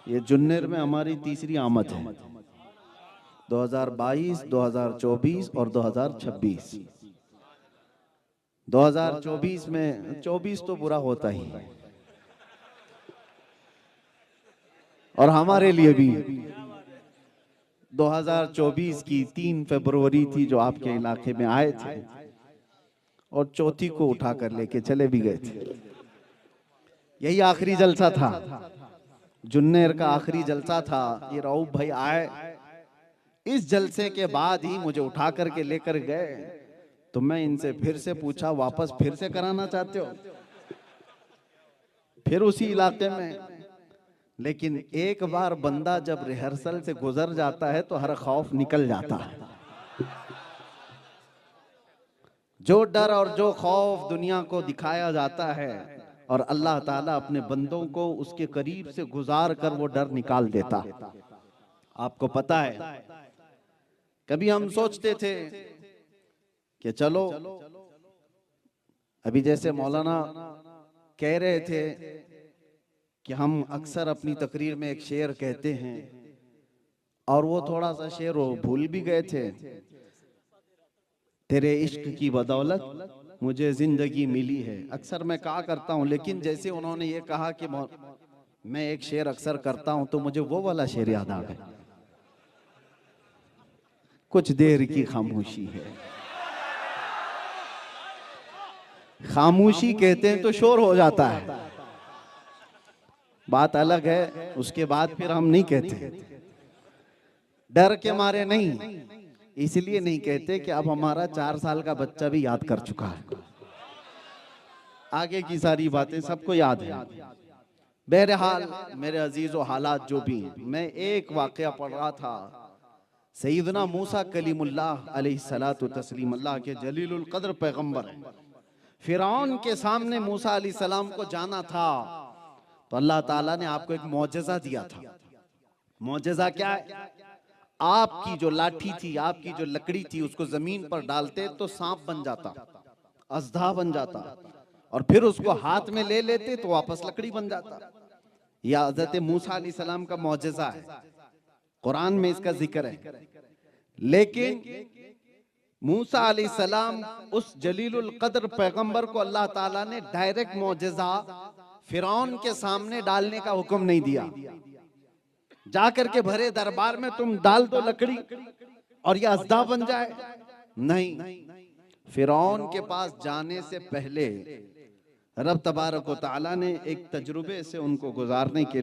ये जुन्नर में हमारी तीसरी आमद है। 2022, 2024 और 2026। 2024 में 24 तो बुरा होता ही है, और हमारे लिए भी 2024 की 3 फरवरी थी जो आपके इलाके में आए थे और चौथी को उठा कर लेके चले भी गए थे। यही आखिरी जलसा था, जुन्नर का आखिरी जलसा था। ये रऊफ भाई आए, इस जलसे के बाद ही मुझे उठा करके लेकर गए। तो मैं इनसे फिर से पूछा, वापस फिर से कराना चाहते हो? फिर उसी इलाके में। लेकिन एक बार बंदा जब रिहर्सल से गुजर जाता है तो हर खौफ निकल जाता है। जो डर और जो खौफ दुनिया को दिखाया जाता है और अल्लाह ताला अपने बंदों को उसके करीब से गुजार कर वो डर निकाल देता है। आपको पता है, कभी हम सोचते थे कि चलो, अभी जैसे मौलाना कह रहे थे कि हम अक्सर अपनी तकरीर में एक शेर कहते हैं, और वो थोड़ा सा शेर वो भूल भी गए थे। तेरे इश्क की बदौलत मुझे जिंदगी मिली है। अक्सर मैं कहा करता हूं, लेकिन जैसे उन्होंने ये कहा कि मैं एक शेर अक्सर करता हूं, तो मुझे वो वाला शेर याद आ गया, कुछ देर की खामोशी है। खामोशी कहते हैं तो शोर हो जाता है, बात अलग है। उसके बाद फिर हम नहीं कहते, डर के मारे नहीं, इसलिए नहीं कहते कि अब हमारा 4 साल का बच्चा भी याद कर चुका है, आगे की सारी बातें सबको याद है। बहरहाल मेरे अजीजों, हालात जो भी, मैं एक वाकया पढ़ रहा था। सैयदना मूसा कलीमुल्लाह अलैहिस्सलातु तस्लीम, अल्लाह के जलीलुल कद्र पैगंबर हैं। फिरौन के सामने मूसा अलैहिस्सलाम को जाना था, तो अल्लाह ताला ने आपको एक मौजज़ा दिया था। मौजज़ा क्या है? आपकी जो लाठी थी, आपकी जो लकड़ी थी, उसको जमीन पर डालते तो सांप बन जाता, अजदा बन जाता, और फिर उसको हाथ में ले लेते तो वापस लकड़ी बन जाता। यह हज़रत मूसा अलैहिस्सलाम का मौजज़ा है, कुरान में इसका जिक्र है। लेकिन मूसा अलैहिस्सलाम उस जलीलुल कद्र पैगंबर को अल्लाह ताला ने डायरेक्ट मौजज़ा फिरौन के सामने डालने का हुक्म नहीं दिया। जाकर के भरे दरबार में तुम डाल दो लकड़ी और ये अज़दा बन जाए, नहीं। फिरौन के पास जाने से पहले रब तबारक व तआला ने एक तजुर्बे से उनको गुजारने के